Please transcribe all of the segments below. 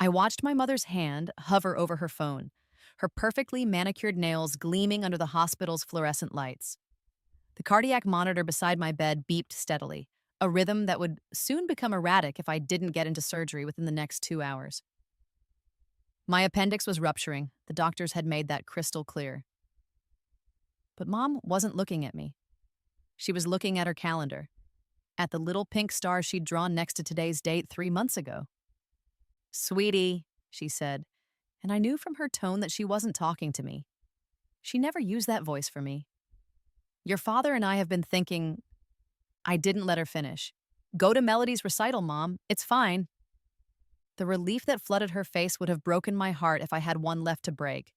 I watched my mother's hand hover over her phone, her perfectly manicured nails gleaming under the hospital's fluorescent lights. The cardiac monitor beside my bed beeped steadily, a rhythm that would soon become erratic if I didn't get into surgery within the next 2 hours. My appendix was rupturing. The doctors had made that crystal clear. But Mom wasn't looking at me. She was looking at her calendar, at the little pink star she'd drawn next to today's date 3 months ago. "Sweetie," she said, and I knew from her tone that she wasn't talking to me. She never used that voice for me. "Your father and I have been thinking—" I didn't let her finish. "Go to Melody's recital, Mom. It's fine." The relief that flooded her face would have broken my heart if I had one left to break.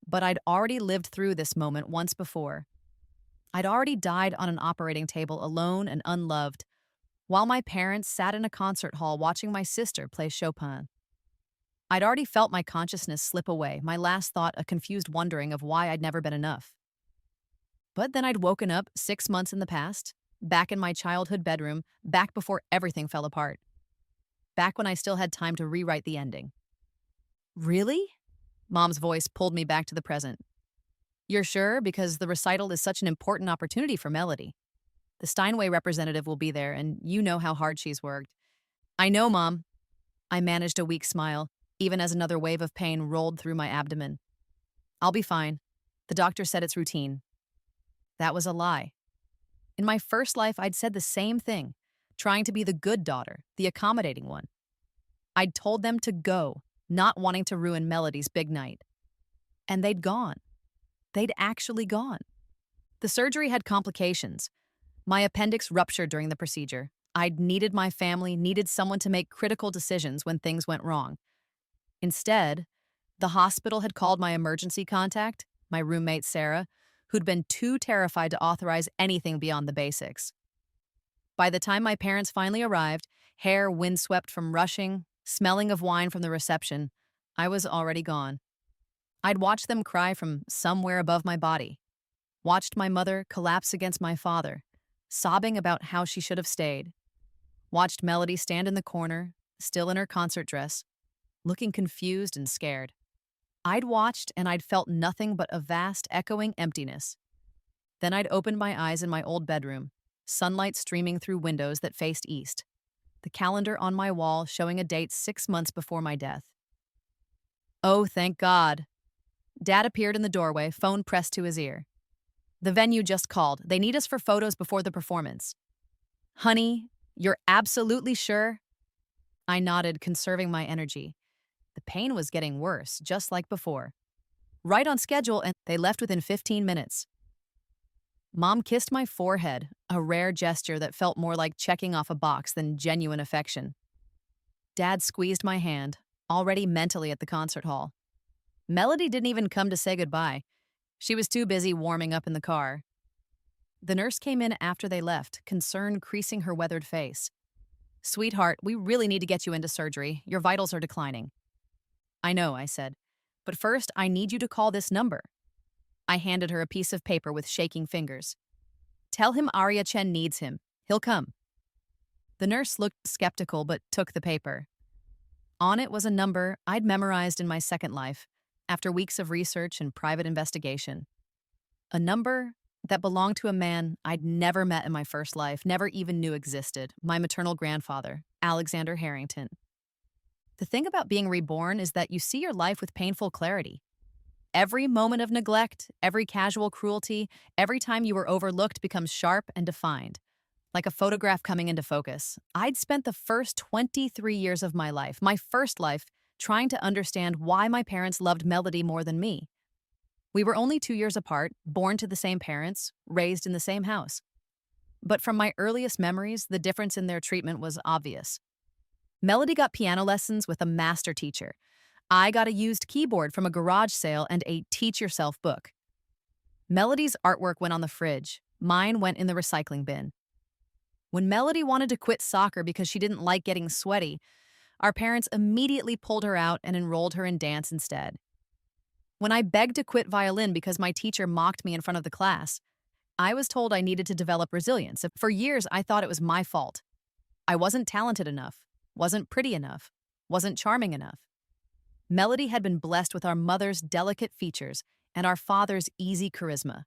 But I'd already lived through this moment once before. I'd already died on an operating table alone and unloved, while my parents sat in a concert hall watching my sister play Chopin. I'd already felt my consciousness slip away, my last thought a confused wondering of why I'd never been enough. But then I'd woken up 6 months in the past, back in my childhood bedroom, back before everything fell apart. Back when I still had time to rewrite the ending. "Really?" Mom's voice pulled me back to the present. "You're sure? Because the recital is such an important opportunity for Melody. The Steinway representative will be there, and you know how hard she's worked." "I know, Mom." I managed a weak smile, even as another wave of pain rolled through my abdomen. "I'll be fine. The doctor said it's routine." That was a lie. In my first life, I'd said the same thing, trying to be the good daughter, the accommodating one. I'd told them to go, not wanting to ruin Melody's big night. And they'd gone. They'd actually gone. The surgery had complications. My appendix ruptured during the procedure. I'd needed my family, needed someone to make critical decisions when things went wrong. Instead, the hospital had called my emergency contact, my roommate Sarah, who'd been too terrified to authorize anything beyond the basics. By the time my parents finally arrived, hair windswept from rushing, smelling of wine from the reception, I was already gone. I'd watched them cry from somewhere above my body, watched my mother collapse against my father, sobbing about how she should have stayed, watched Melody stand in the corner, still in her concert dress, looking confused and scared. I'd watched and I'd felt nothing but a vast, echoing emptiness. Then I'd opened my eyes in my old bedroom, sunlight streaming through windows that faced east, the calendar on my wall showing a date 6 months before my death. Oh, thank God. Dad appeared in the doorway, phone pressed to his ear. "The venue just called. They need us for photos before the performance." "Honey, you're absolutely sure?" I nodded, conserving my energy. The pain was getting worse, just like before. "Right on schedule," and they left within 15 minutes. Mom kissed my forehead, a rare gesture that felt more like checking off a box than genuine affection. Dad squeezed my hand, already mentally at the concert hall. Melody didn't even come to say goodbye. She was too busy warming up in the car. The nurse came in after they left, concern creasing her weathered face. "Sweetheart, we really need to get you into surgery. Your vitals are declining." "I know," I said. "But first, I need you to call this number." I handed her a piece of paper with shaking fingers. "Tell him Arya Chen needs him. He'll come." The nurse looked skeptical but took the paper. On it was a number I'd memorized in my second life, after weeks of research and private investigation. A number that belonged to a man I'd never met in my first life, never even knew existed, my maternal grandfather, Alexander Harrington. The thing about being reborn is that you see your life with painful clarity. Every moment of neglect, every casual cruelty, every time you were overlooked becomes sharp and defined, like a photograph coming into focus. I'd spent the first 23 years of my first life, trying to understand why my parents loved Melody more than me. We were only 2 years apart, born to the same parents, raised in the same house. But from my earliest memories, the difference in their treatment was obvious. Melody got piano lessons with a master teacher. I got a used keyboard from a garage sale and a teach-yourself book. Melody's artwork went on the fridge. Mine went in the recycling bin. When Melody wanted to quit soccer because she didn't like getting sweaty, our parents immediately pulled her out and enrolled her in dance instead. When I begged to quit violin because my teacher mocked me in front of the class, I was told I needed to develop resilience. For years, I thought it was my fault. I wasn't talented enough, wasn't pretty enough, wasn't charming enough. Melody had been blessed with our mother's delicate features and our father's easy charisma.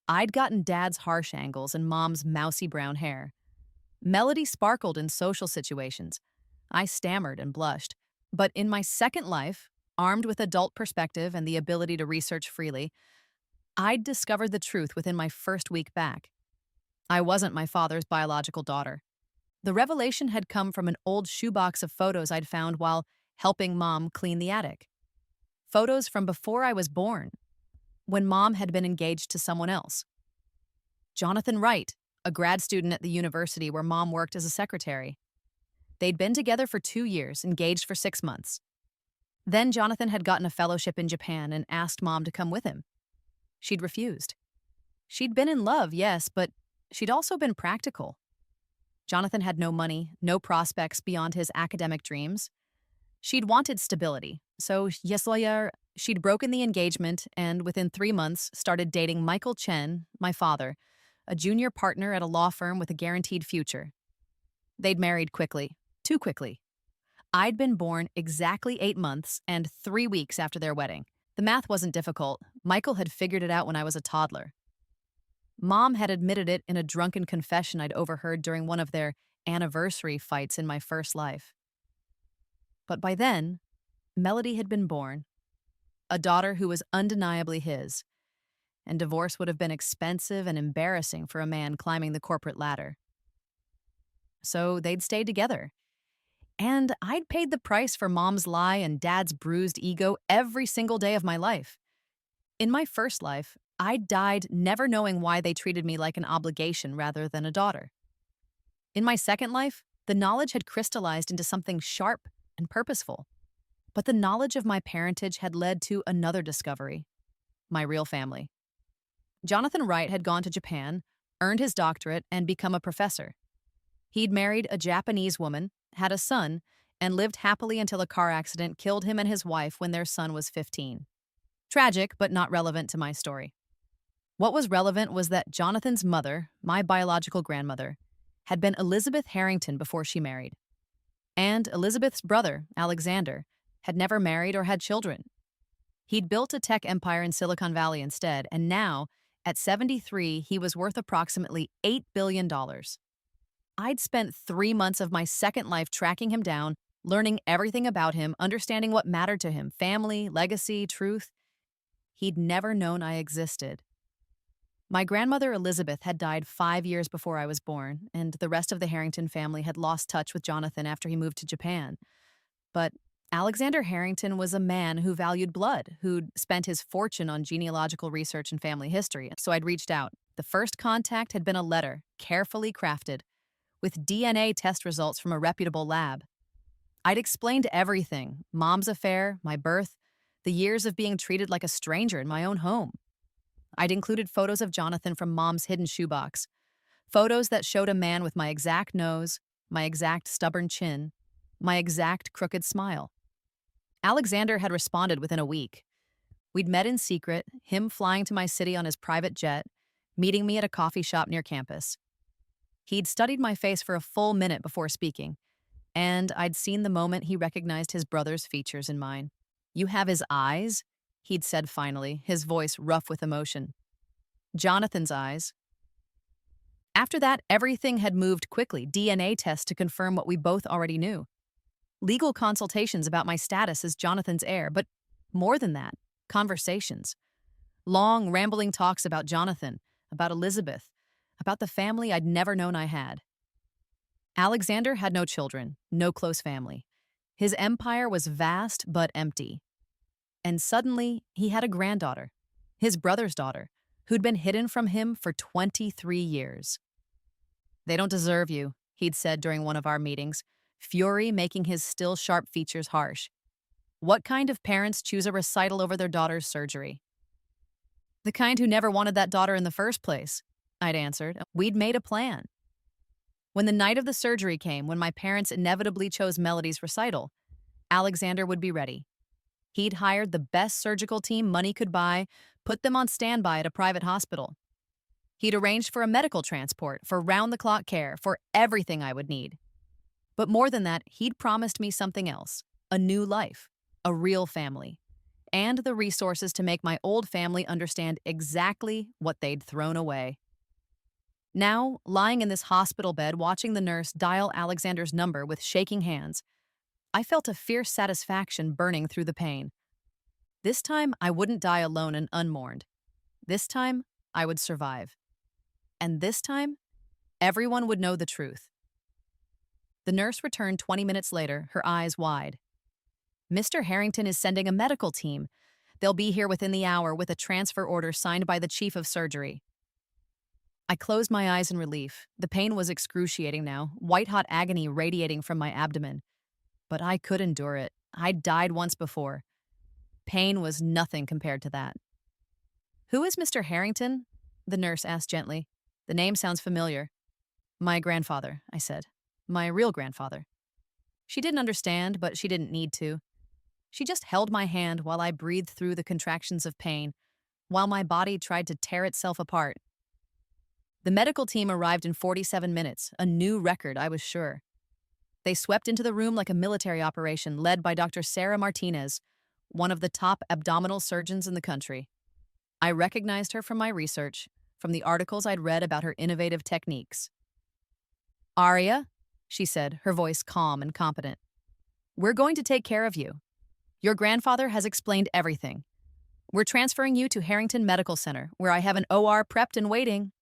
I'd gotten Dad's harsh angles and Mom's mousy brown hair. Melody sparkled in social situations. I stammered and blushed. But in my second life, armed with adult perspective and the ability to research freely, I'd discovered the truth within my first week back. I wasn't my father's biological daughter. The revelation had come from an old shoebox of photos I'd found while helping Mom clean the attic. Photos from before I was born, when Mom had been engaged to someone else. Jonathan Wright, a grad student at the university where Mom worked as a secretary. They'd been together for 2 years, engaged for 6 months. Then Jonathan had gotten a fellowship in Japan and asked Mom to come with him. She'd refused. She'd been in love, yes, but she'd also been practical. Jonathan had no money, no prospects beyond his academic dreams. She'd wanted stability, so she'd broken the engagement and within 3 months started dating Michael Chen, my father, a junior partner at a law firm with a guaranteed future. They'd married quickly, too quickly. I'd been born exactly 8 months and 3 weeks after their wedding. The math wasn't difficult. Michael had figured it out when I was a toddler. Mom had admitted it in a drunken confession I'd overheard during one of their anniversary fights in my first life. But by then, Melody had been born, a daughter who was undeniably his, and divorce would have been expensive and embarrassing for a man climbing the corporate ladder. So they'd stayed together. And I'd paid the price for Mom's lie and Dad's bruised ego every single day of my life. In my first life, I died never knowing why they treated me like an obligation rather than a daughter. In my second life, the knowledge had crystallized into something sharp and purposeful. But the knowledge of my parentage had led to another discovery: my real family. Jonathan Wright had gone to Japan, earned his doctorate, and become a professor. He'd married a Japanese woman, had a son, and lived happily until a car accident killed him and his wife when their son was 15. Tragic, but not relevant to my story. What was relevant was that Jonathan's mother, my biological grandmother, had been Elizabeth Harrington before she married. And Elizabeth's brother, Alexander, had never married or had children. He'd built a tech empire in Silicon Valley instead, and now, at 73, he was worth approximately $8 billion. I'd spent 3 months of my second life tracking him down, learning everything about him, understanding what mattered to him: family, legacy, truth. He'd never known I existed. My grandmother Elizabeth had died 5 years before I was born, and the rest of the Harrington family had lost touch with Jonathan after he moved to Japan. But Alexander Harrington was a man who valued blood, who'd spent his fortune on genealogical research and family history, so I'd reached out. The first contact had been a letter, carefully crafted, with DNA test results from a reputable lab. I'd explained everything: Mom's affair, my birth, the years of being treated like a stranger in my own home. I'd included photos of Jonathan from Mom's hidden shoebox, photos that showed a man with my exact nose, my exact stubborn chin, my exact crooked smile. Alexander had responded within a week. We'd met in secret, him flying to my city on his private jet, meeting me at a coffee shop near campus. He'd studied my face for a full minute before speaking, and I'd seen the moment he recognized his brother's features in mine. "You have his eyes?" he'd said finally, his voice rough with emotion. "Jonathan's eyes." After that, everything had moved quickly: DNA tests to confirm what we both already knew, legal consultations about my status as Jonathan's heir, but more than that, conversations. Long, rambling talks about Jonathan, about Elizabeth, about the family I'd never known I had. Alexander had no children, no close family. His empire was vast but empty. And suddenly, he had a granddaughter, his brother's daughter, who'd been hidden from him for 23 years. "They don't deserve you," he'd said during one of our meetings, fury making his still sharp features harsh. "What kind of parents choose a recital over their daughter's surgery?" "The kind who never wanted that daughter in the first place," I'd answered. We'd made a plan. When the night of the surgery came, when my parents inevitably chose Melody's recital, Alexander would be ready. He'd hired the best surgical team money could buy, put them on standby at a private hospital. He'd arranged for a medical transport, for round-the-clock care, for everything I would need. But more than that, he'd promised me something else: a new life, a real family, and the resources to make my old family understand exactly what they'd thrown away. Now, lying in this hospital bed watching the nurse dial Alexander's number with shaking hands, I felt a fierce satisfaction burning through the pain. This time, I wouldn't die alone and unmourned. This time, I would survive. And this time, everyone would know the truth. The nurse returned 20 minutes later, her eyes wide. Mr. Harrington is sending a medical team. They'll be here within the hour with a transfer order signed by the chief of surgery. I closed my eyes in relief. The pain was excruciating now, white-hot agony radiating from my abdomen. But I could endure it. I'd died once before. Pain was nothing compared to that. "Who is Mr. Harrington?" the nurse asked gently. "The name sounds familiar." "My grandfather," I said. "My real grandfather." She didn't understand, but she didn't need to. She just held my hand while I breathed through the contractions of pain, while my body tried to tear itself apart. The medical team arrived in 47 minutes, a new record, I was sure. They swept into the room like a military operation led by Dr. Sarah Martinez, one of the top abdominal surgeons in the country. I recognized her from my research, from the articles I'd read about her innovative techniques. "Aria," she said, her voice calm and competent, "we're going to take care of you. Your grandfather has explained everything. We're transferring you to Harrington Medical Center, where I have an OR prepped and waiting."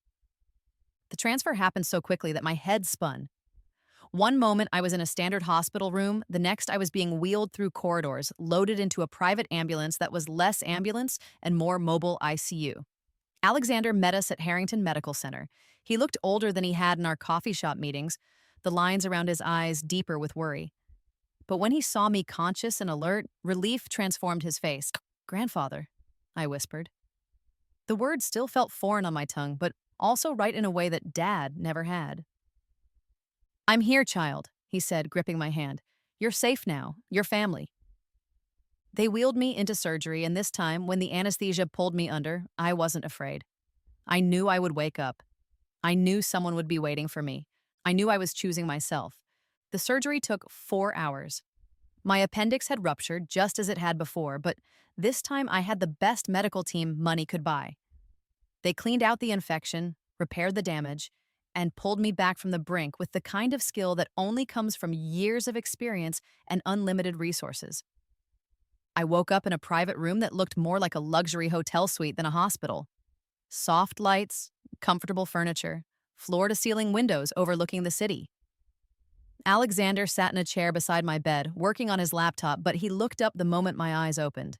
The transfer happened so quickly that my head spun. One moment I was in a standard hospital room, the next I was being wheeled through corridors, loaded into a private ambulance that was less ambulance and more mobile ICU. Alexander met us at Harrington Medical Center. He looked older than he had in our coffee shop meetings, the lines around his eyes deeper with worry. But when he saw me conscious and alert, relief transformed his face. "Grandfather," I whispered. The word still felt foreign on my tongue, but also right in a way that Dad never had. "I'm here, child," he said, gripping my hand. "You're safe now. Your family." They wheeled me into surgery, and this time, when the anesthesia pulled me under, I wasn't afraid. I knew I would wake up. I knew someone would be waiting for me. I knew I was choosing myself. The surgery took 4 hours. My appendix had ruptured just as it had before, but this time I had the best medical team money could buy. They cleaned out the infection, repaired the damage, and pulled me back from the brink with the kind of skill that only comes from years of experience and unlimited resources. I woke up in a private room that looked more like a luxury hotel suite than a hospital. Soft lights, comfortable furniture, floor-to-ceiling windows overlooking the city. Alexander sat in a chair beside my bed, working on his laptop, but he looked up the moment my eyes opened.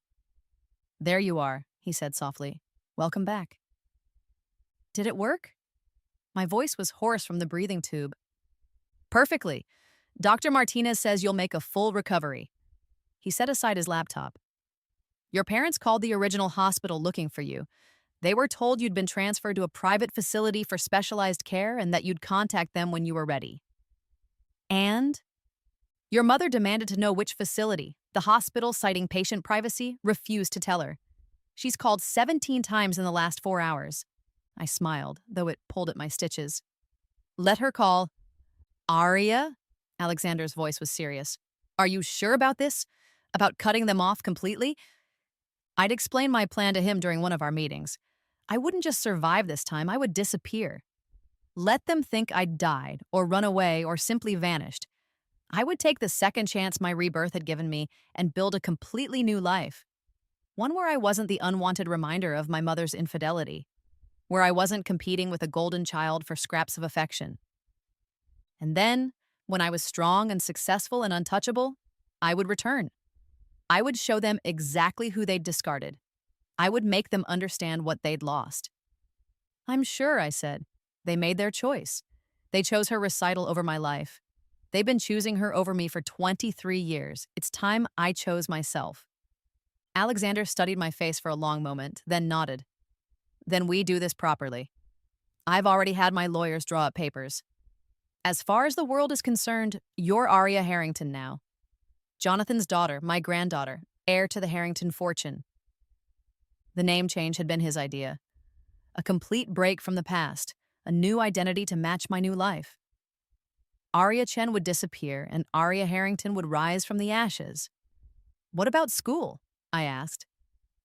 "There you are," he said softly. "Welcome back." Did it work? My voice was hoarse from the breathing tube. "Perfectly. Dr. Martinez says you'll make a full recovery." He set aside his laptop. "Your parents called the original hospital looking for you. They were told you'd been transferred to a private facility for specialized care and that you'd contact them when you were ready. And your mother demanded to know which facility. The hospital, citing patient privacy, refused to tell her. She's called 17 times in the last 4 hours." I smiled, though it pulled at my stitches. "Let her call Aria?" Alexander's voice was serious. "Are you sure about this? About cutting them off completely?" I'd explained my plan to him during one of our meetings. I wouldn't just survive this time, I would disappear. Let them think I'd died, or run away, or simply vanished. I would take the second chance my rebirth had given me and build a completely new life. One where I wasn't the unwanted reminder of my mother's infidelity. Where I wasn't competing with a golden child for scraps of affection. And then, when I was strong and successful and untouchable, I would return. I would show them exactly who they'd discarded. I would make them understand what they'd lost. "I'm sure," I said. "They made their choice. They chose her Recital over my life. They've been choosing her over me for 23 years. It's time I chose myself." Alexander studied my face for a long moment, then nodded. "Then we do this properly. I've already had my lawyers draw up papers. As far as the world is concerned, you're Aria Harrington now. Jonathan's daughter, my granddaughter, heir to the Harrington fortune." The name change had been his idea. A complete break from the past, a new identity to match my new life. Aria Chen would disappear, and Aria Harrington would rise from the ashes. What about school? I asked.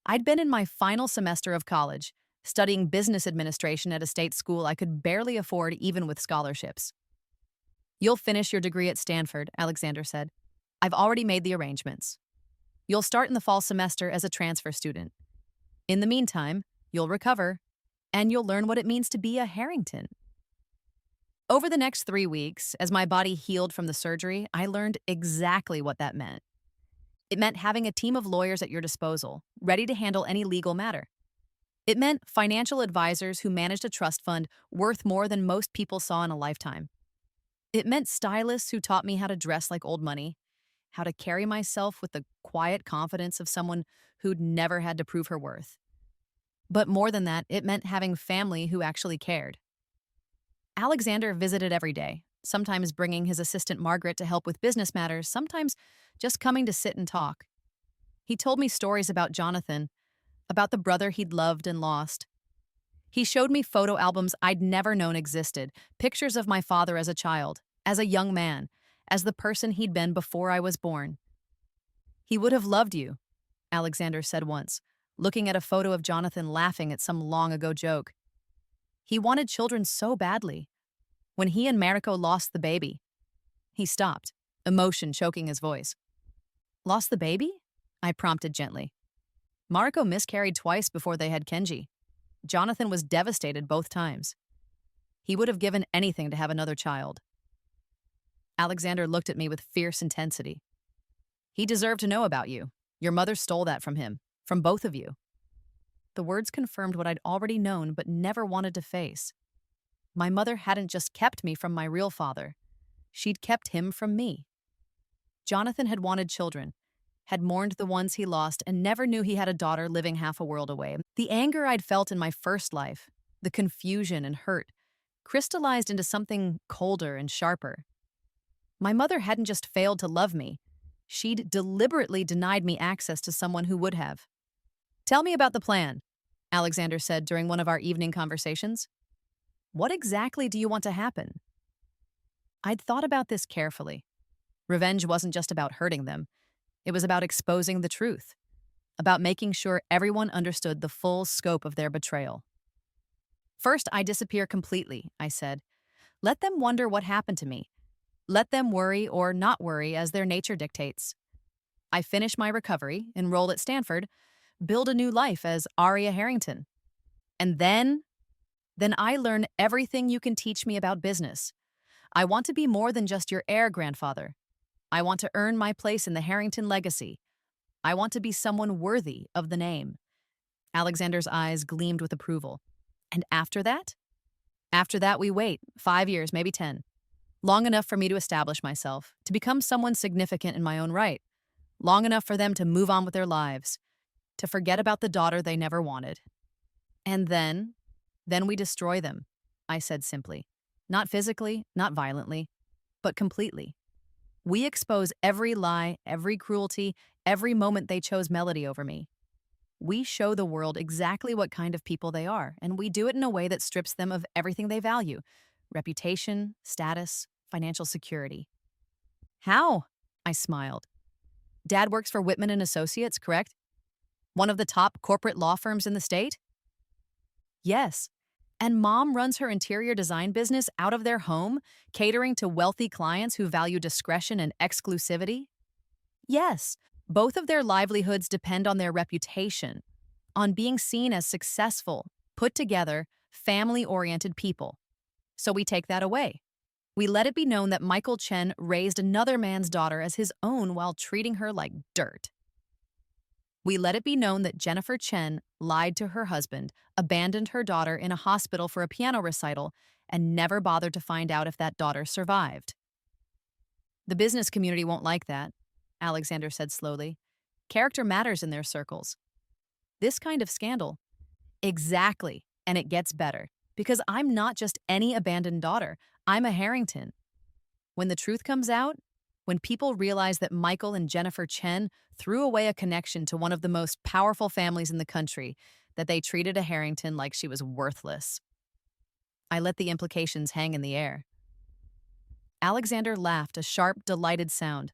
I'd been in my final semester of college, studying business administration at a state school I could barely afford even with scholarships. You'll finish your degree at Stanford, Alexander said. I've already made the arrangements. You'll start in the fall semester as a transfer student. In the meantime, you'll recover, and you'll learn what it means to be a Harrington. Over the next 3 weeks, as my body healed from the surgery, I learned exactly what that meant. It meant having a team of lawyers at your disposal, ready to handle any legal matter. It meant financial advisors who managed a trust fund worth more than most people saw in a lifetime. It meant stylists who taught me how to dress like old money, how to carry myself with the quiet confidence of someone who'd never had to prove her worth. But more than that, it meant having family who actually cared. Alexander visited every day, sometimes bringing his assistant Margaret to help with business matters, sometimes just coming to sit and talk. He told me stories about Jonathan, about the brother he'd loved and lost. He showed me photo albums I'd never known existed, pictures of my father as a child, as a young man, as the person he'd been before I was born. He would have loved you, Alexander said once, looking at a photo of Jonathan laughing at some long-ago joke. He wanted children so badly. When he and Mariko lost the baby, he stopped, emotion choking his voice. Lost the baby? I prompted gently. Mariko miscarried twice before they had Kenji. Jonathan was devastated both times. He would have given anything to have another child. Alexander looked at me with fierce intensity. He deserved to know about you. Your mother stole that from him, from both of you. The words confirmed what I'd already known but never wanted to face. My mother hadn't just kept me from my real father. She'd kept him from me. Jonathan had wanted children, had mourned the ones he lost, and never knew he had a daughter living half a world away. The anger I'd felt in my first life, the confusion and hurt, crystallized into something colder and sharper. My mother hadn't just failed to love me. She'd deliberately denied me access to someone who would have. Tell me about the plan, Alexander said during one of our evening conversations. What exactly do you want to happen? I'd thought about this carefully. Revenge wasn't just about hurting them. It was about exposing the truth, about making sure everyone understood the full scope of their betrayal. First, I disappear completely, I said. Let them wonder what happened to me. Let them worry or not worry as their nature dictates. I finish my recovery, enroll at Stanford, build a new life as Aria Harrington. And then I learn everything you can teach me about business. I want to be more than just your heir, grandfather. I want to earn my place in the Harrington legacy. I want to be someone worthy of the name. Alexander's eyes gleamed with approval. And after that? After that, we wait, 5 years, maybe 10. Long enough for me to establish myself, to become someone significant in my own right. Long enough for them to move on with their lives, to forget about the daughter they never wanted. And then we destroy them, I said simply. Not physically, not violently, but completely. We expose every lie, every cruelty, every moment they chose Melody over me. We show the world exactly what kind of people they are, and we do it in a way that strips them of everything they value: reputation, status, financial security. How? I smiled. Dad works for Whitman and Associates, correct? One of the top corporate law firms in the state? Yes. And Mom runs her interior design business out of their home, catering to wealthy clients who value discretion and exclusivity? Yes. Both of their livelihoods depend on their reputation, on being seen as successful, put together, family-oriented people. So we take that away. We let it be known that Michael Chen raised another man's daughter as his own while treating her like dirt. We let it be known that Jennifer Chen lied to her husband, abandoned her daughter in a hospital for a piano recital, and never bothered to find out if that daughter survived. The business community won't like that, Alexander said slowly. Character matters in their circles. This kind of scandal. Exactly, and it gets better. Because I'm not just any abandoned daughter. I'm a Harrington. When the truth comes out, when people realize that Michael and Jennifer Chen threw away a connection to one of the most powerful families in the country, that they treated a Harrington like she was worthless. I let the implications hang in the air. Alexander laughed, a sharp, delighted sound.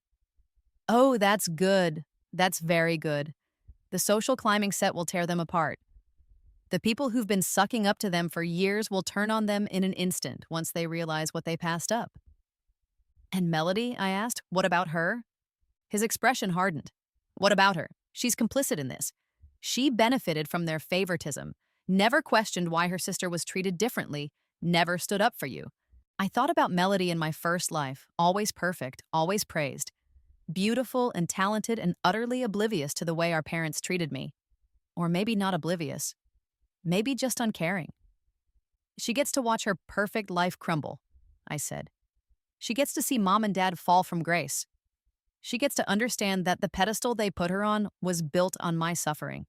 Oh, that's good. That's very good. The social climbing set will tear them apart. The people who've been sucking up to them for years will turn on them in an instant once they realize what they passed up. And Melody, I asked, what about her? His expression hardened. What about her? She's complicit in this. She benefited from their favoritism, never questioned why her sister was treated differently, never stood up for you. I thought about Melody in my first life, always perfect, always praised, beautiful and talented and utterly oblivious to the way our parents treated me. Or maybe not oblivious, maybe just uncaring. She gets to watch her perfect life crumble, I said. She gets to see mom and dad fall from grace. She gets to understand that the pedestal they put her on was built on my suffering.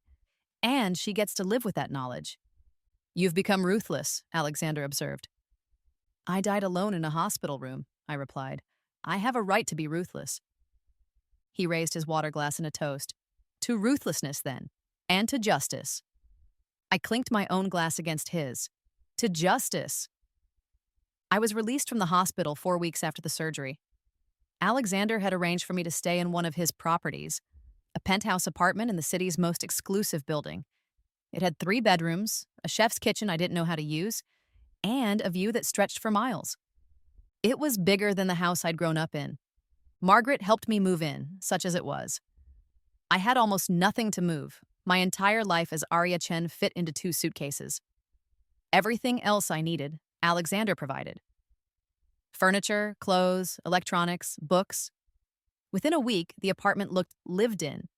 And she gets to live with that knowledge. You've become ruthless, Alexander observed. I died alone in a hospital room, I replied. I have a right to be ruthless. He raised his water glass in a toast. To ruthlessness, then, and to justice. I clinked my own glass against his. To justice. I was released from the hospital 4 weeks after the surgery. Alexander had arranged for me to stay in one of his properties, a penthouse apartment in the city's most exclusive building. It had 3 bedrooms, a chef's kitchen I didn't know how to use, and a view that stretched for miles. It was bigger than the house I'd grown up in. Margaret helped me move in, such as it was. I had almost nothing to move. My entire life as Arya Chen fit into 2 suitcases. Everything else I needed, Alexander provided. Furniture, clothes, electronics, books. Within a week, the apartment looked lived in,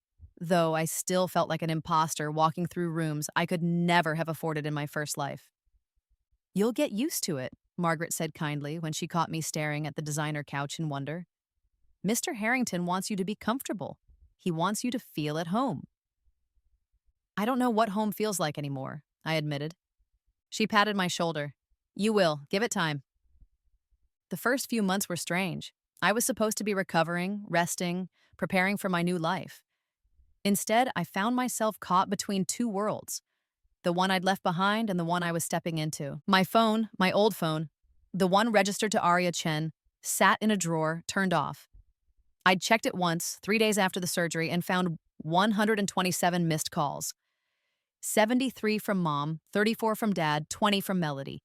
though I still felt like an imposter walking through rooms I could never have afforded in my first life. You'll get used to it, Margaret said kindly when she caught me staring at the designer couch in wonder. Mr. Harrington wants you to be comfortable. He wants you to feel at home. I don't know what home feels like anymore, I admitted. She patted my shoulder. You will. Give it time. The first few months were strange. I was supposed to be recovering, resting, preparing for my new life. Instead, I found myself caught between 2 worlds, the one I'd left behind and the one I was stepping into. My phone, my old phone, the one registered to Arya Chen, sat in a drawer, turned off. I'd checked it once, 3 days after the surgery, and found 127 missed calls. 73 from mom, 34 from dad, 20 from Melody.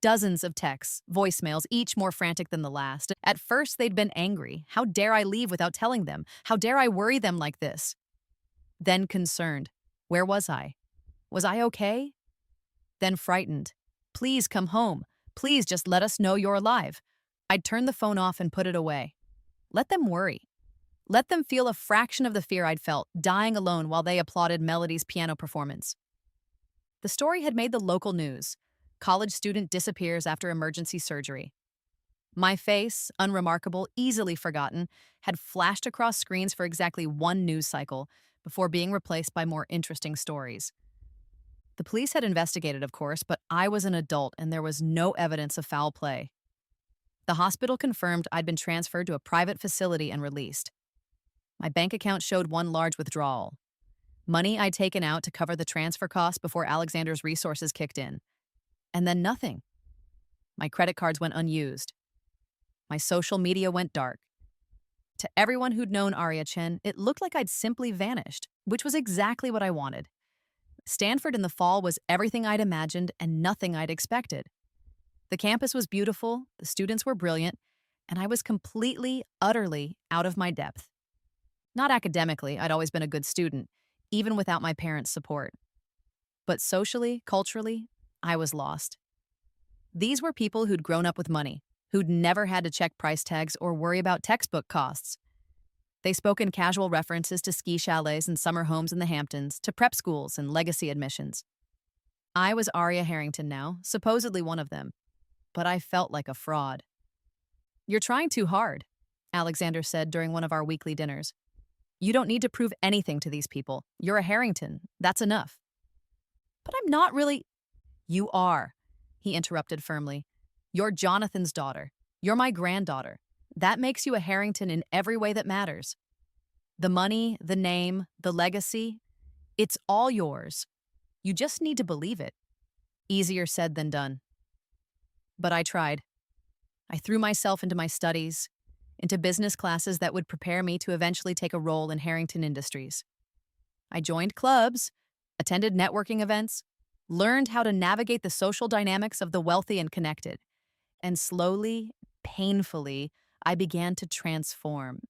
Dozens of texts, voicemails, each more frantic than the last. At first, they'd been angry. How dare I leave without telling them? How dare I worry them like this? Then concerned. Where was I? Was I okay? Then frightened. Please come home. Please just let us know you're alive. I'd turn the phone off and put it away. Let them worry. Let them feel a fraction of the fear I'd felt, dying alone while they applauded Melody's piano performance. The story had made the local news. College student disappears after emergency surgery. My face, unremarkable, easily forgotten, had flashed across screens for exactly 1 news cycle before being replaced by more interesting stories. The police had investigated, of course, but I was an adult and there was no evidence of foul play. The hospital confirmed I'd been transferred to a private facility and released. My bank account showed 1 large withdrawal. Money I'd taken out to cover the transfer costs before Alexander's resources kicked in. And then nothing. My credit cards went unused. My social media went dark. To everyone who'd known Arya Chen, it looked like I'd simply vanished, which was exactly what I wanted. Stanford in the fall was everything I'd imagined and nothing I'd expected. The campus was beautiful, the students were brilliant, and I was completely, utterly out of my depth. Not academically, I'd always been a good student, even without my parents' support. But socially, culturally, I was lost. These were people who'd grown up with money, who'd never had to check price tags or worry about textbook costs. They spoke in casual references to ski chalets and summer homes in the Hamptons, to prep schools and legacy admissions. I was Arya Harrington now, supposedly one of them, but I felt like a fraud. You're trying too hard, Alexander said during one of our weekly dinners. You don't need to prove anything to these people. You're a Harrington. That's enough. But I'm not really. You are, he interrupted firmly. You're Jonathan's daughter. You're my granddaughter. That makes you a Harrington in every way that matters. The money, the name, the legacy, it's all yours. You just need to believe it. Easier said than done. But I tried. I threw myself into my studies, into business classes that would prepare me to eventually take a role in Harrington Industries. I joined clubs, attended networking events, learned how to navigate the social dynamics of the wealthy and connected, and slowly, painfully, I began to transform.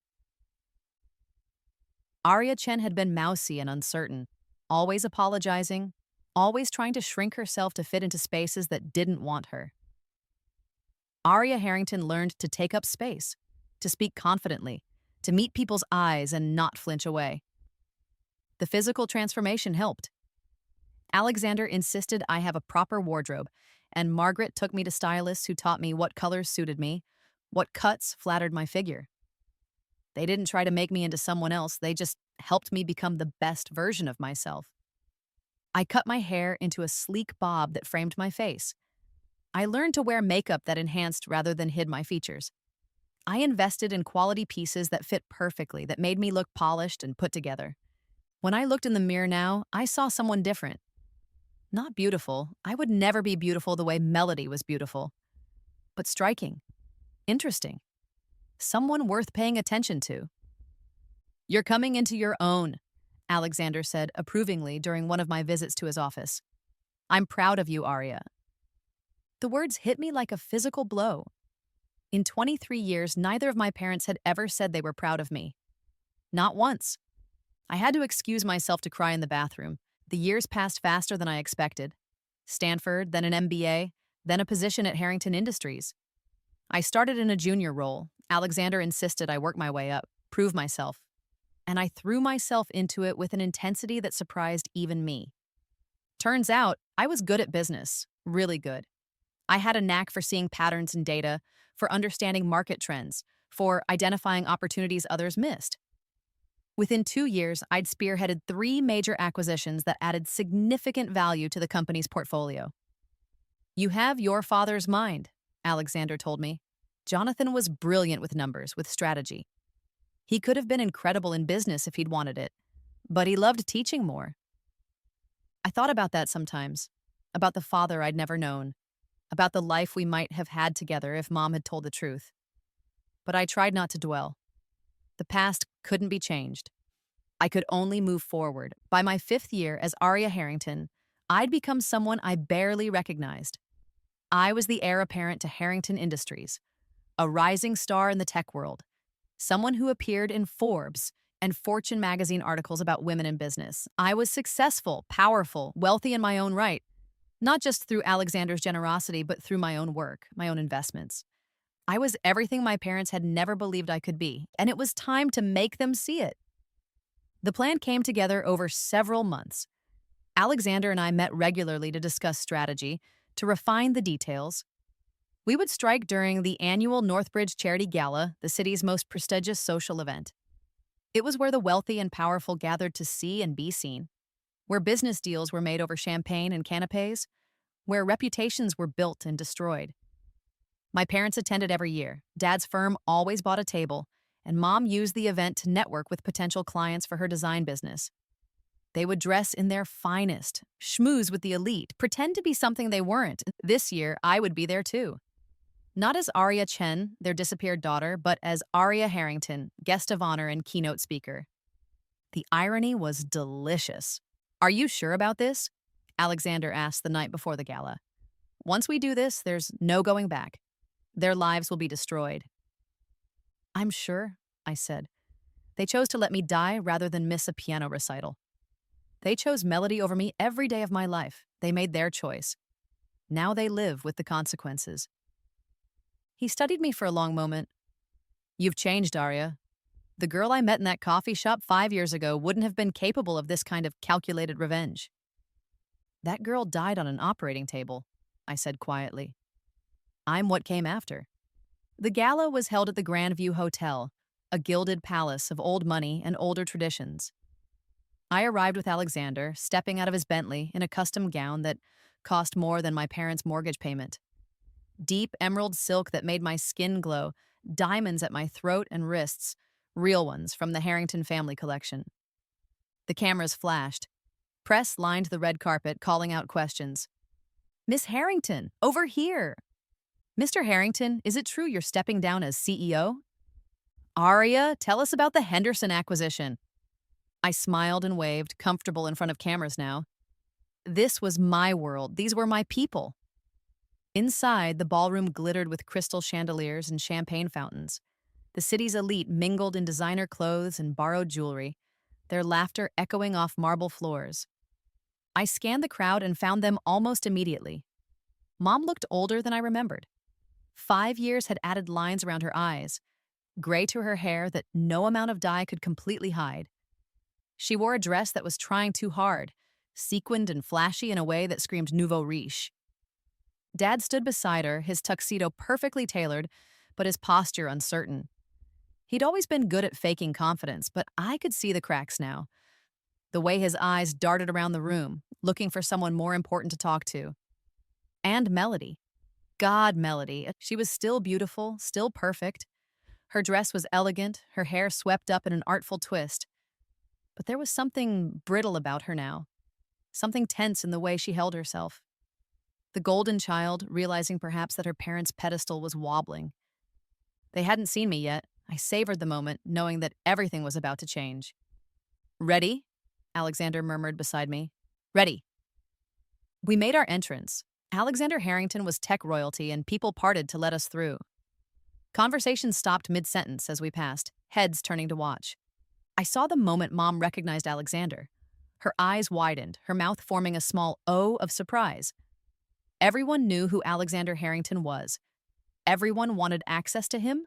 Arya Chen had been mousy and uncertain, always apologizing, always trying to shrink herself to fit into spaces that didn't want her. Arya Harrington learned to take up space, to speak confidently, to meet people's eyes and not flinch away. The physical transformation helped. Alexander insisted I have a proper wardrobe, and Margaret took me to stylists who taught me what colors suited me, what cuts flattered my figure. They didn't try to make me into someone else, they just helped me become the best version of myself. I cut my hair into a sleek bob that framed my face. I learned to wear makeup that enhanced rather than hid my features. I invested in quality pieces that fit perfectly, that made me look polished and put together. When I looked in the mirror now, I saw someone different. Not beautiful. I would never be beautiful the way Melody was beautiful. But striking. Interesting. Someone worth paying attention to. "You're coming into your own," Alexander said approvingly during one of my visits to his office. "I'm proud of you, Arya." The words hit me like a physical blow. In 23 years, neither of my parents had ever said they were proud of me. Not once. I had to excuse myself to cry in the bathroom. The years passed faster than I expected. Stanford, then an MBA, then a position at Harrington Industries. I started in a junior role. Alexander insisted I work my way up, prove myself. And I threw myself into it with an intensity that surprised even me. Turns out, I was good at business, really good. I had a knack for seeing patterns in data, for understanding market trends, for identifying opportunities others missed. Within 2 years, I'd spearheaded 3 major acquisitions that added significant value to the company's portfolio. "You have your father's mind," Alexander told me. Jonathan was brilliant with numbers, with strategy. He could have been incredible in business if he'd wanted it, but he loved teaching more. I thought about that sometimes, about the father I'd never known, about the life we might have had together if Mom had told the truth. But I tried not to dwell. The past couldn't be changed. I could only move forward. By my 5th year as Arya Harrington, I'd become someone I barely recognized. I was the heir apparent to Harrington Industries, a rising star in the tech world, someone who appeared in Forbes and Fortune magazine articles about women in business. I was successful, powerful, wealthy in my own right, not just through Alexander's generosity, but through my own work, my own investments. I was everything my parents had never believed I could be, and it was time to make them see it. The plan came together over several months. Alexander and I met regularly to discuss strategy, to refine the details. We would strike during the annual Northbridge Charity Gala, the city's most prestigious social event. It was where the wealthy and powerful gathered to see and be seen, where business deals were made over champagne and canapes, where reputations were built and destroyed. My parents attended every year. Dad's firm always bought a table, and Mom used the event to network with potential clients for her design business. They would dress in their finest, schmooze with the elite, pretend to be something they weren't. This year, I would be there too. Not as Arya Chen, their disappeared daughter, but as Arya Harrington, guest of honor and keynote speaker. The irony was delicious. "Are you sure about this?" Alexander asked the night before the gala. "Once we do this, there's no going back. Their lives will be destroyed." "I'm sure," I said. "They chose to let me die rather than miss a piano recital. They chose Melody over me every day of my life. They made their choice. Now they live with the consequences." He studied me for a long moment. "You've changed, Arya. The girl I met in that coffee shop 5 years ago wouldn't have been capable of this kind of calculated revenge." "That girl died on an operating table," I said quietly. "I'm what came after." The gala was held at the Grandview Hotel, a gilded palace of old money and older traditions. I arrived with Alexander, stepping out of his Bentley in a custom gown that cost more than my parents' mortgage payment. Deep emerald silk that made my skin glow, diamonds at my throat and wrists, real ones from the Harrington family collection. The cameras flashed. Press lined the red carpet, calling out questions. "Miss Harrington, over here!" "Mr. Harrington, is it true you're stepping down as CEO?" Aria, tell us about the Henderson acquisition. I smiled and waved, comfortable in front of cameras now. This was my world. These were my people. Inside, the ballroom glittered with crystal chandeliers and champagne fountains. The city's elite mingled in designer clothes and borrowed jewelry, their laughter echoing off marble floors. I scanned the crowd and found them almost immediately. Mom looked older than I remembered. 5 years had added lines around her eyes, gray to her hair that no amount of dye could completely hide. She wore a dress that was trying too hard, sequined and flashy in a way that screamed nouveau riche. Dad stood beside her, his tuxedo perfectly tailored, but his posture uncertain. He'd always been good at faking confidence, but I could see the cracks now. The way his eyes darted around the room, looking for someone more important to talk to. And Melody. God, Melody. She was still beautiful, still perfect. Her dress was elegant, her hair swept up in an artful twist. But there was something brittle about her now, something tense in the way she held herself. The golden child, realizing perhaps that her parents' pedestal was wobbling. They hadn't seen me yet. I savored the moment, knowing that everything was about to change. "Ready?" Alexander murmured beside me. "Ready." We made our entrance. Alexander Harrington was tech royalty, and people parted to let us through. Conversation stopped mid-sentence as we passed, heads turning to watch. I saw the moment Mom recognized Alexander. Her eyes widened, her mouth forming a small O of surprise. Everyone knew who Alexander Harrington was. Everyone wanted access to him.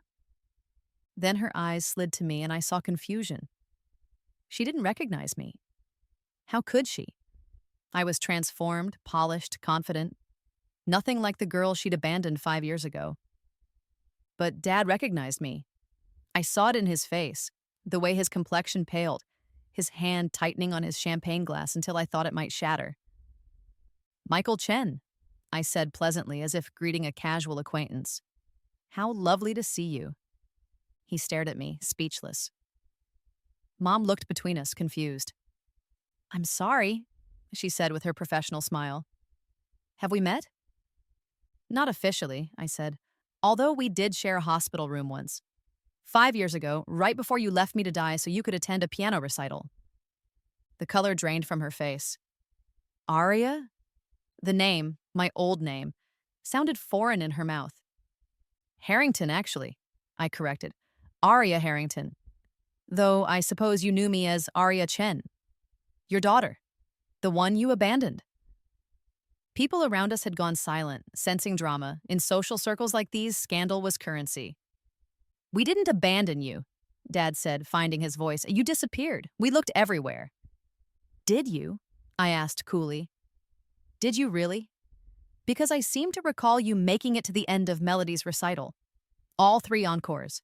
Then her eyes slid to me and I saw confusion. She didn't recognize me. How could she? I was transformed, polished, confident. Nothing like the girl she'd abandoned 5 years ago. But Dad recognized me. I saw it in his face, the way his complexion paled, his hand tightening on his champagne glass until I thought it might shatter. "Michael Chen," I said pleasantly as if greeting a casual acquaintance. "How lovely to see you." He stared at me, speechless. Mom looked between us, confused. "I'm sorry," she said with her professional smile. "Have we met?" "Not officially," I said, "although we did share a hospital room once. 5 years ago, right before you left me to die so you could attend a piano recital." The color drained from her face. "Aria?" The name, my old name, sounded foreign in her mouth. "Harrington, actually," I corrected. "Aria Harrington. Though I suppose you knew me as Aria Chen. Your daughter. The one you abandoned." People around us had gone silent, sensing drama. In social circles like these, scandal was currency. "We didn't abandon you," Dad said, finding his voice. "You disappeared. We looked everywhere." "Did you?" I asked coolly. "Did you really? Because I seem to recall you making it to the end of Melody's recital. All 3 encores.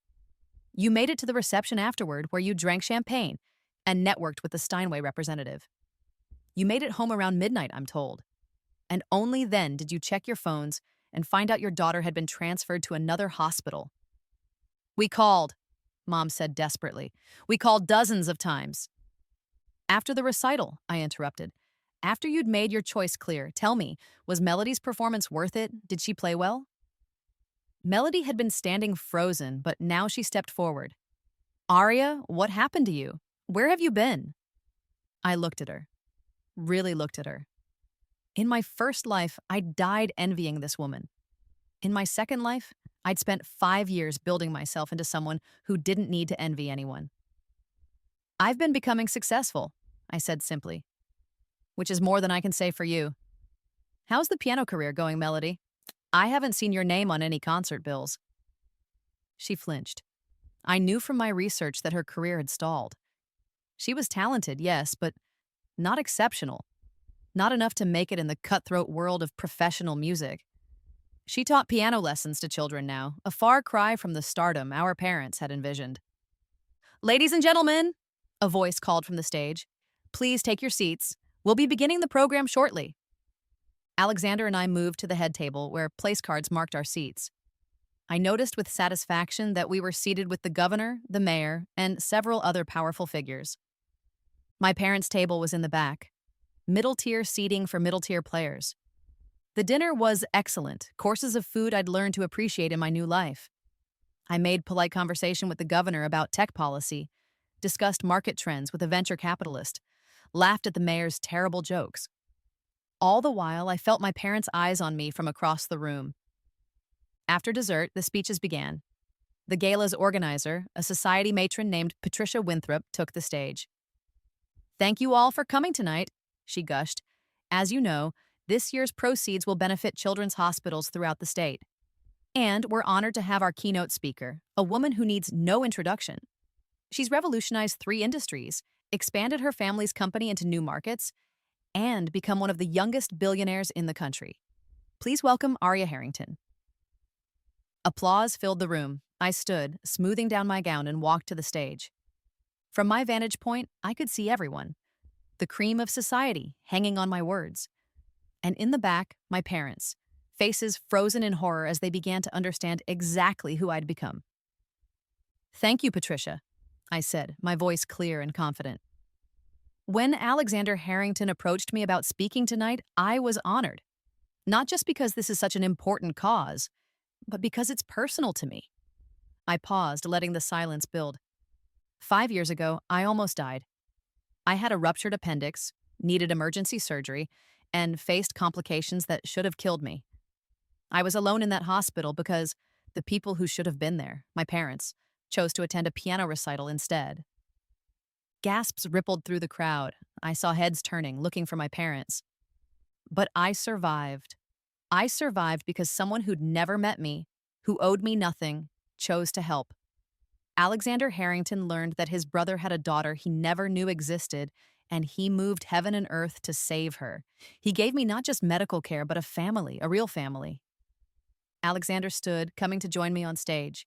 You made it to the reception afterward where you drank champagne and networked with the Steinway representative. You made it home around midnight, I'm told. And only then did you check your phones and find out your daughter had been transferred to another hospital." "We called," Mom said desperately. "We called dozens of times." "After the recital," I interrupted. "After you'd made your choice clear, tell me, was Melody's performance worth it? Did she play well?" Melody had been standing frozen, but now she stepped forward. "Aria, what happened to you? Where have you been?" I looked at her. Really looked at her. In my first life, I died envying this woman. In my second life, I'd spent 5 years building myself into someone who didn't need to envy anyone. "I've been becoming successful," I said simply. "Which is more than I can say for you. How's the piano career going, Melody? I haven't seen your name on any concert bills." She flinched. I knew from my research that her career had stalled. She was talented, yes, but not exceptional. Not enough to make it in the cutthroat world of professional music. She taught piano lessons to children now, a far cry from the stardom our parents had envisioned. "Ladies and gentlemen," a voice called from the stage, "please take your seats. We'll be beginning the program shortly." Alexander and I moved to the head table where place cards marked our seats. I noticed with satisfaction that we were seated with the governor, the mayor, and several other powerful figures. My parents' table was in the back. Middle-tier seating for middle-tier players. The dinner was excellent, courses of food I'd learned to appreciate in my new life. I made polite conversation with the governor about tech policy, discussed market trends with a venture capitalist, laughed at the mayor's terrible jokes. All the while, I felt my parents' eyes on me from across the room. After dessert, the speeches began. The gala's organizer, a society matron named Patricia Winthrop, took the stage. "Thank you all for coming tonight," she gushed. "As you know, this year's proceeds will benefit children's hospitals throughout the state. And we're honored to have our keynote speaker, a woman who needs no introduction. She's revolutionized 3 industries, expanded her family's company into new markets, and become one of the youngest billionaires in the country. Please welcome Aria Harrington." Applause filled the room. I stood, smoothing down my gown, and walked to the stage. From my vantage point, I could see everyone, the cream of society, hanging on my words. And in the back, my parents, faces frozen in horror as they began to understand exactly who I'd become. "Thank you, Patricia," I said, my voice clear and confident. When Alexander Harrington approached me about speaking tonight, I was honored. Not just because this is such an important cause, but because it's personal to me. I paused, letting the silence build. 5 years ago, I almost died. I had a ruptured appendix, needed emergency surgery, and faced complications that should have killed me. I was alone in that hospital because the people who should have been there, my parents, chose to attend a piano recital instead. Gasps rippled through the crowd. I saw heads turning, looking for my parents. But I survived. I survived because someone who'd never met me, who owed me nothing, chose to help. Alexander Harrington learned that his brother had a daughter he never knew existed, and he moved heaven and earth to save her. He gave me not just medical care, but a family, a real family. Alexander stood, coming to join me on stage.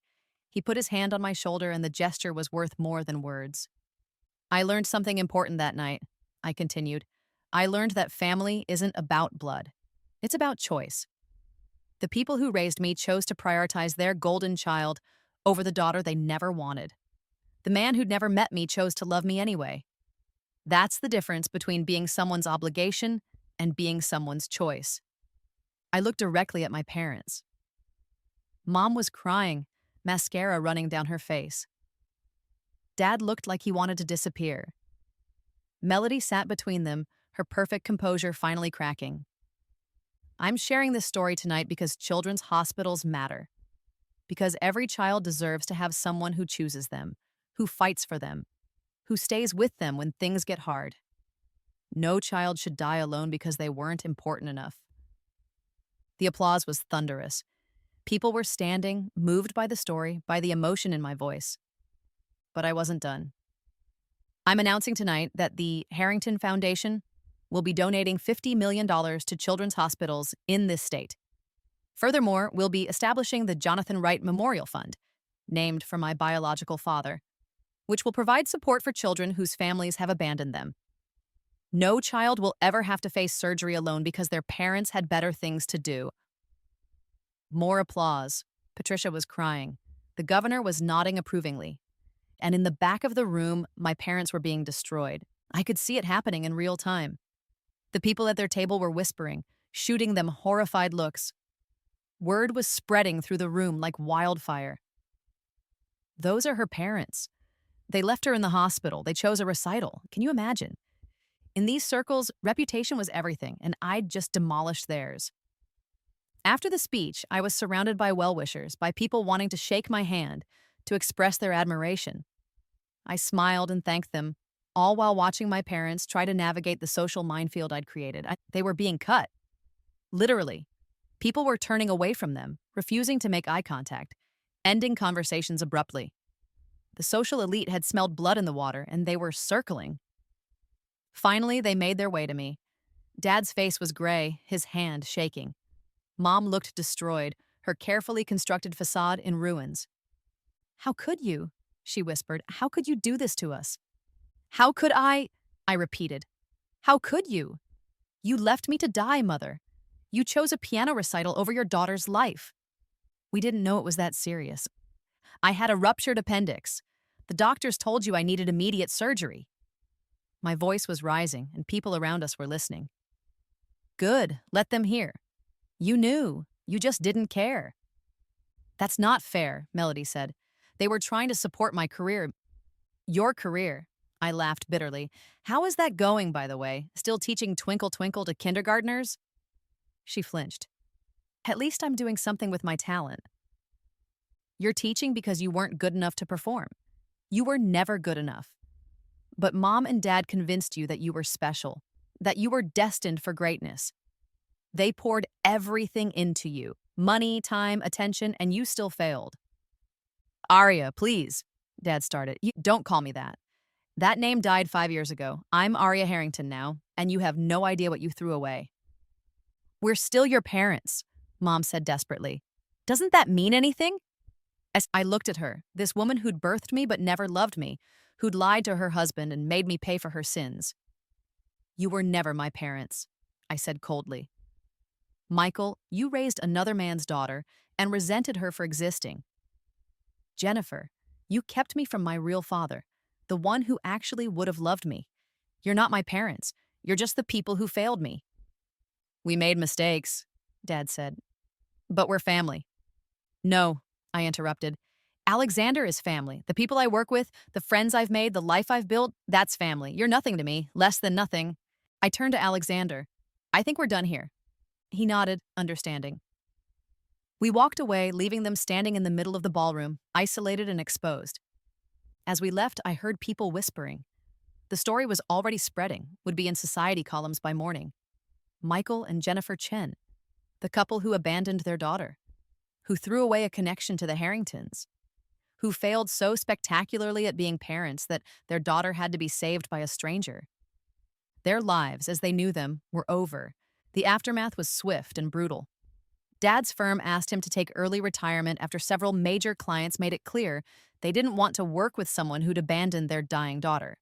He put his hand on my shoulder, and the gesture was worth more than words. "I learned something important that night," I continued. "I learned that family isn't about blood. It's about choice. The people who raised me chose to prioritize their golden child over the daughter they never wanted. The man who'd never met me chose to love me anyway. That's the difference between being someone's obligation and being someone's choice." I looked directly at my parents. Mom was crying, mascara running down her face. Dad looked like he wanted to disappear. Melody sat between them, her perfect composure finally cracking. I'm sharing this story tonight because children's hospitals matter. Because every child deserves to have someone who chooses them, who fights for them, who stays with them when things get hard. No child should die alone because they weren't important enough. The applause was thunderous. People were standing, moved by the story, by the emotion in my voice. But I wasn't done. I'm announcing tonight that the Harrington Foundation will be donating $50 million to children's hospitals in this state. Furthermore, we'll be establishing the Jonathan Wright Memorial Fund, named for my biological father, which will provide support for children whose families have abandoned them. No child will ever have to face surgery alone because their parents had better things to do. More applause. Patricia was crying. The governor was nodding approvingly. And in the back of the room, my parents were being destroyed. I could see it happening in real time. The people at their table were whispering, shooting them horrified looks. Word was spreading through the room like wildfire. "Those are her parents. They left her in the hospital. They chose a recital. Can you imagine?" In these circles, reputation was everything, and I'd just demolished theirs. After the speech, I was surrounded by well-wishers, by people wanting to shake my hand, to express their admiration. I smiled and thanked them, all while watching my parents try to navigate the social minefield I'd created. They were being cut. Literally. People were turning away from them, refusing to make eye contact, ending conversations abruptly. The social elite had smelled blood in the water, and they were circling. Finally, they made their way to me. Dad's face was gray, his hand shaking. Mom looked destroyed, her carefully constructed facade in ruins. "How could you?" she whispered. "How could you do this to us?" "How could I repeated. "How could you? You left me to die, Mother. You chose a piano recital over your daughter's life." "We didn't know it was that serious. I had a ruptured appendix. The doctors told you I needed immediate surgery." My voice was rising, and people around us were listening. "Good, let them hear. You knew. You just didn't care." That's not fair, Melody said. They were trying to support my career. Your career. I laughed bitterly. How is that going, by the way? Still teaching Twinkle Twinkle to kindergartners? She flinched. At least I'm doing something with my talent. You're teaching because you weren't good enough to perform. You were never good enough. But mom and dad convinced you that you were special, that you were destined for greatness. They poured everything into you money, time, attention, and you still failed. Aria, please, Dad started. Don't call me that. That name died 5 years ago. I'm Aria Harrington now, and you have no idea what you threw away. We're still your parents, Mom said desperately. Doesn't that mean anything? As I looked at her, this woman who'd birthed me but never loved me, who'd lied to her husband and made me pay for her sins. You were never my parents, I said coldly. Michael, you raised another man's daughter and resented her for existing. Jennifer, you kept me from my real father, the one who actually would have loved me. You're not my parents. You're just the people who failed me. We made mistakes, Dad said. But we're family. No, I interrupted. Alexander is family. The people I work with, the friends I've made, the life I've built, that's family. You're nothing to me, less than nothing. I turned to Alexander. I think we're done here. He nodded, understanding. We walked away, leaving them standing in the middle of the ballroom, isolated and exposed. As we left, I heard people whispering. The story was already spreading, would be in society columns by morning. Michael and Jennifer Chen, the couple who abandoned their daughter, who threw away a connection to the Harringtons, who failed so spectacularly at being parents that their daughter had to be saved by a stranger. Their lives, as they knew them, were over. The aftermath was swift and brutal. Dad's firm asked him to take early retirement after several major clients made it clear they didn't want to work with someone who'd abandoned their dying daughter.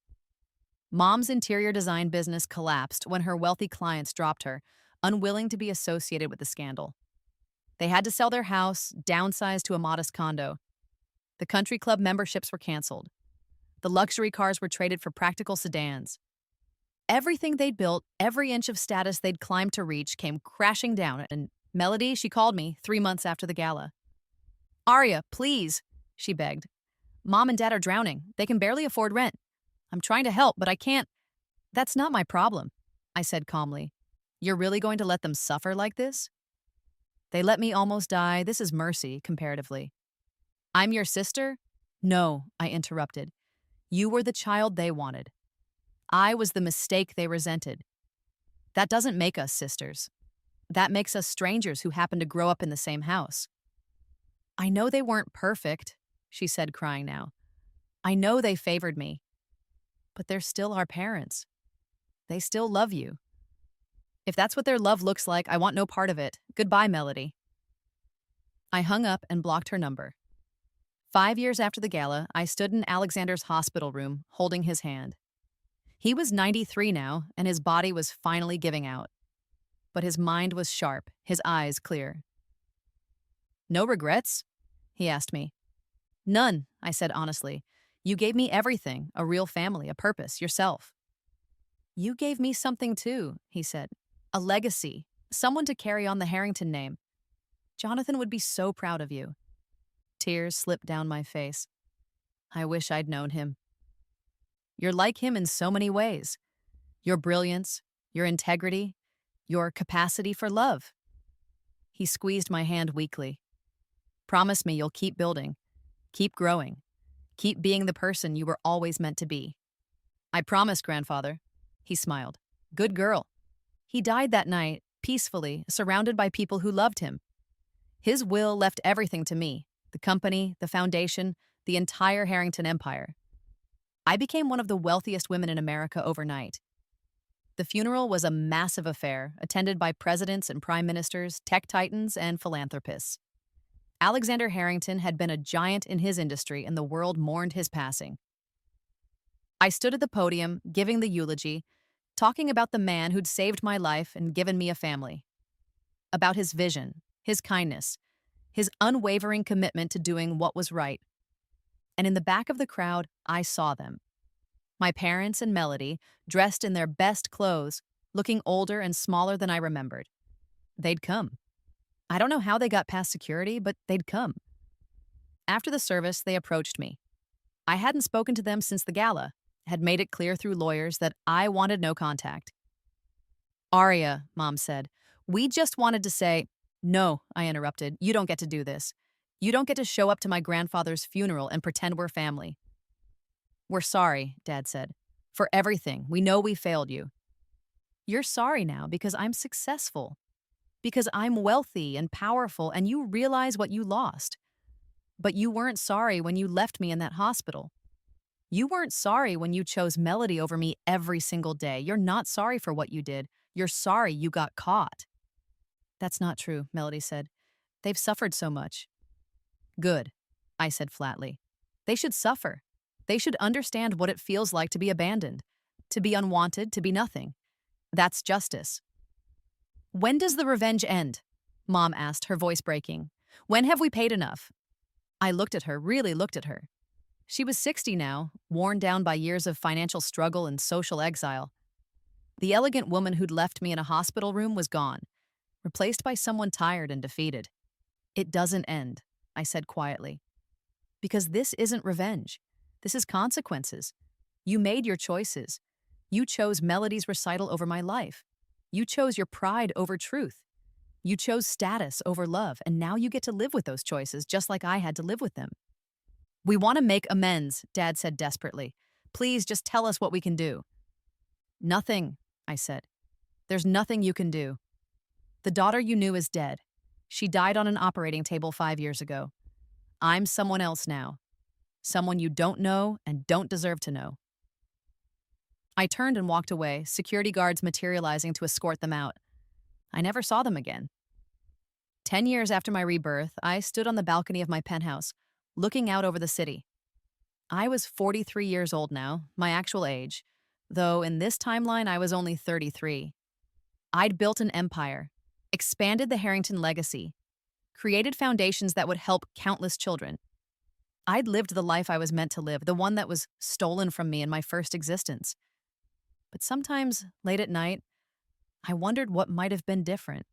Mom's interior design business collapsed when her wealthy clients dropped her, unwilling to be associated with the scandal. They had to sell their house, downsize to a modest condo. The country club memberships were canceled. The luxury cars were traded for practical sedans. Everything they'd built, every inch of status they'd climbed to reach came crashing down, and Melody, she called me 3 months after the gala. Aria, please, she begged. Mom and Dad are drowning. They can barely afford rent. I'm trying to help, but I can't. That's not my problem, I said calmly. You're really going to let them suffer like this? They let me almost die. This is mercy, comparatively. I'm your sister? No, I interrupted. You were the child they wanted. I was the mistake they resented. That doesn't make us sisters. That makes us strangers who happen to grow up in the same house. I know they weren't perfect, she said, crying now. I know they favored me. But they're still our parents. They still love you. If that's what their love looks like, I want no part of it. Goodbye, Melody. I hung up and blocked her number. 5 years after the gala, I stood in Alexander's hospital room, holding his hand. He was 93 now, and his body was finally giving out. But his mind was sharp, his eyes clear. No regrets? He asked me. None, I said honestly. You gave me everything, a real family, a purpose, yourself. You gave me something too, he said. A legacy, someone to carry on the Harrington name. Jonathan would be so proud of you. Tears slipped down my face. I wish I'd known him. You're like him in so many ways. Your brilliance, your integrity, your capacity for love. He squeezed my hand weakly. Promise me you'll keep building, keep growing, keep being the person you were always meant to be. I promise, grandfather. He smiled. Good girl. He died that night, peacefully, surrounded by people who loved him. His will left everything to me, the company, the foundation, the entire Harrington empire. I became one of the wealthiest women in America overnight. The funeral was a massive affair, attended by presidents and prime ministers, tech titans, and philanthropists. Alexander Harrington had been a giant in his industry, and the world mourned his passing. I stood at the podium, giving the eulogy, talking about the man who'd saved my life and given me a family. About his vision, his kindness, his unwavering commitment to doing what was right. And in the back of the crowd, I saw them. My parents and Melody, dressed in their best clothes, looking older and smaller than I remembered. They'd come. I don't know how they got past security, but they'd come. After the service, they approached me. I hadn't spoken to them since the gala, had made it clear through lawyers that I wanted no contact. Arya, Mom said, we just wanted to say, no, I interrupted, you don't get to do this. You don't get to show up to my grandfather's funeral and pretend we're family. We're sorry, Dad said, for everything. We know we failed you. You're sorry now because I'm successful, because I'm wealthy and powerful and you realize what you lost. But you weren't sorry when you left me in that hospital. You weren't sorry when you chose Melody over me every single day. You're not sorry for what you did. You're sorry you got caught. That's not true, Melody said. They've suffered so much. Good, I said flatly. They should suffer. They should understand what it feels like to be abandoned, to be unwanted, to be nothing. That's justice. When does the revenge end? Mom asked, her voice breaking. When have we paid enough? I looked at her, really looked at her. She was 60 now, worn down by years of financial struggle and social exile. The elegant woman who'd left me in a hospital room was gone, replaced by someone tired and defeated. It doesn't end, I said quietly. Because this isn't revenge. This is consequences. You made your choices. You chose Melody's recital over my life. You chose your pride over truth. You chose status over love, and now you get to live with those choices just like I had to live with them. We want to make amends, Dad said desperately. Please just tell us what we can do. Nothing, I said. There's nothing you can do. The daughter you knew is dead. She died on an operating table 5 years ago. I'm someone else now. Someone you don't know and don't deserve to know. I turned and walked away, security guards materializing to escort them out. I never saw them again. 10 years after my rebirth, I stood on the balcony of my penthouse, looking out over the city. I was 43 years old now, my actual age, though in this timeline I was only 33. I'd built an empire, expanded the Harrington legacy, created foundations that would help countless children. I'd lived the life I was meant to live, the one that was stolen from me in my first existence. But sometimes, late at night, I wondered what might have been different.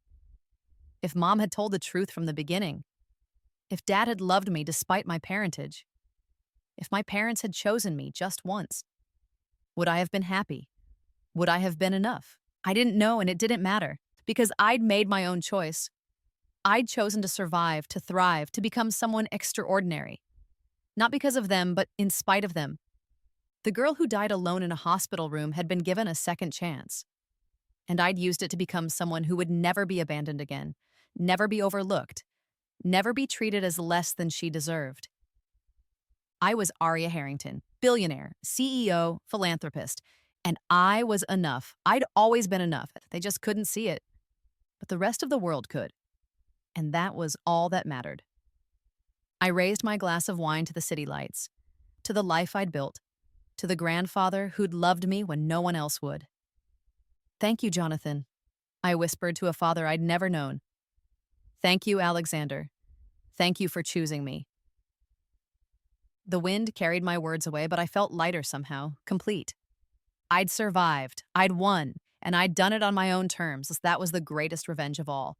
If Mom had told the truth from the beginning, if Dad had loved me despite my parentage, if my parents had chosen me just once, would I have been happy? Would I have been enough? I didn't know, and it didn't matter, because I'd made my own choice. I'd chosen to survive, to thrive, to become someone extraordinary. Not because of them, but in spite of them. The girl who died alone in a hospital room had been given a second chance. And I'd used it to become someone who would never be abandoned again, never be overlooked, never be treated as less than she deserved. I was Aria Harrington, billionaire, CEO, philanthropist, and I was enough. I'd always been enough. They just couldn't see it. But the rest of the world could. And that was all that mattered. I raised my glass of wine to the city lights, to the life I'd built, to the grandfather who'd loved me when no one else would. Thank you, Jonathan, I whispered to a father I'd never known. Thank you, Alexander. Thank you for choosing me. The wind carried my words away, but I felt lighter somehow, complete. I'd survived, I'd won, and I'd done it on my own terms. That was the greatest revenge of all.